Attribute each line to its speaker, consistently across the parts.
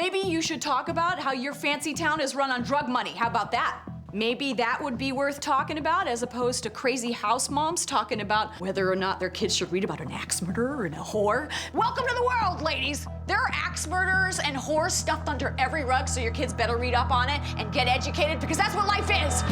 Speaker 1: Maybe you should talk about how your fancy town is run on drug money. How about that? Maybe that would be worth talking about as opposed to crazy house moms talking about whether or not their kids should read about an axe murderer and a whore. Welcome to the world, ladies. There are axe murderers and whores stuffed under every rug, so your kids better read up on it and get educated because that's what life is.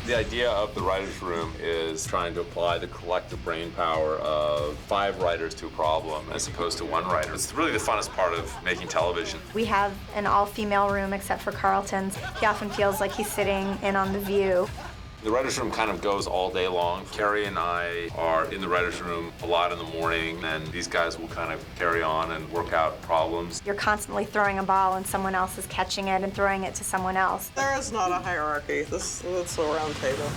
Speaker 2: The idea of the writer's room is trying to apply the collective brain power of 5 writers to a problem as opposed to 1 writer. It's really the funnest part of making television.
Speaker 3: We have an all-female room except for Carlton's. He often feels like he's sitting in on The View.
Speaker 2: The writer's room kind of goes all day long. Carrie and I are in the writer's room a lot in the morning, and these guys will kind of carry on and work out problems.
Speaker 3: You're constantly throwing a ball and someone else is catching it and throwing it to someone else.
Speaker 4: There is not a hierarchy. It's a round table.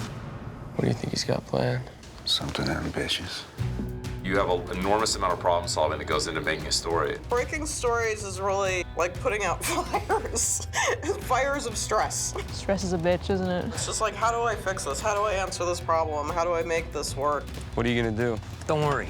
Speaker 5: What do you think he's got planned?
Speaker 6: Something ambitious.
Speaker 2: You have an enormous amount of problem solving that goes into making a story.
Speaker 4: Breaking stories is really like putting out fires. Fires of stress.
Speaker 7: Stress is a bitch, isn't it?
Speaker 4: It's just like, how do I fix this? How do I answer this problem? How do I make this work?
Speaker 5: What are you gonna do?
Speaker 8: Don't worry,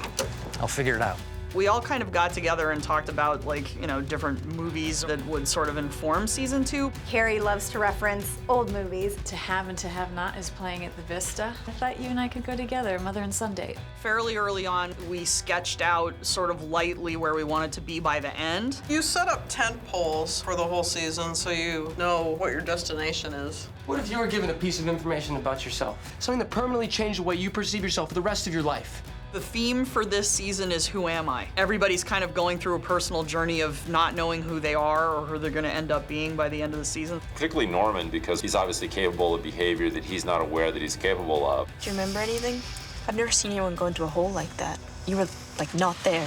Speaker 8: I'll figure it out.
Speaker 9: We all kind of got together and talked about, like, you know, different movies that would sort of inform season 2.
Speaker 3: Carrie loves to reference old movies.
Speaker 1: To Have and to Have Not is playing at the Vista. I thought you and I could go together, mother and son date.
Speaker 9: Fairly early on, we sketched out sort of lightly where we wanted to be by the end.
Speaker 4: You set up tent poles for the whole season so you know what your destination is.
Speaker 5: What if you were given a piece of information about yourself? Something that permanently changed the way you perceive yourself for the rest of your life?
Speaker 9: The theme for this season is Who Am I? Everybody's kind of going through a personal journey of not knowing who they are or who they're gonna end up being by the end of the season.
Speaker 2: Particularly Norman, because he's obviously capable of behavior that he's not aware that he's capable of.
Speaker 10: Do you remember anything? I've never seen anyone go into a hole like that. You were, like, not there.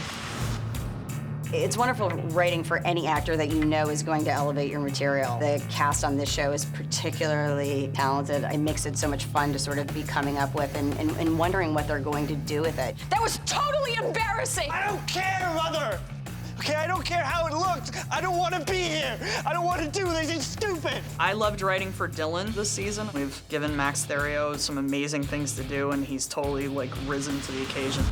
Speaker 11: It's wonderful writing for any actor that you know is going to elevate your material. The cast on this show is particularly talented. It makes it so much fun to sort of be coming up with and wondering what they're going to do with it.
Speaker 1: That was totally embarrassing!
Speaker 8: I don't care, Mother! Okay, I don't care how it looked. I don't want to be here. I don't want to do this. It's stupid.
Speaker 9: I loved writing for Dylan this season. We've given Max Therio some amazing things to do, and he's totally, like, risen to the occasion.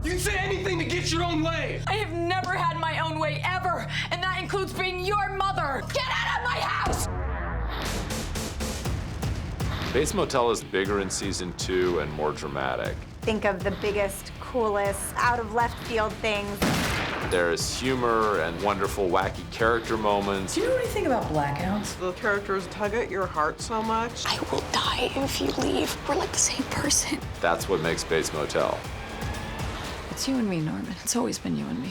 Speaker 5: You'd say anything to get your own way!
Speaker 1: I have never had my own way ever, and that includes being your mother. Get out of my house!
Speaker 2: Bates Motel is bigger in season 2 and more dramatic.
Speaker 3: Think of the biggest, coolest, out of left field things.
Speaker 2: There's humor and wonderful, wacky character moments.
Speaker 1: Do you know anything about blackouts?
Speaker 4: The characters tug at your heart so much.
Speaker 10: I will die if you leave. We're like the same person.
Speaker 2: That's what makes Bates Motel.
Speaker 1: It's you and me, Norman. It's always been you and me.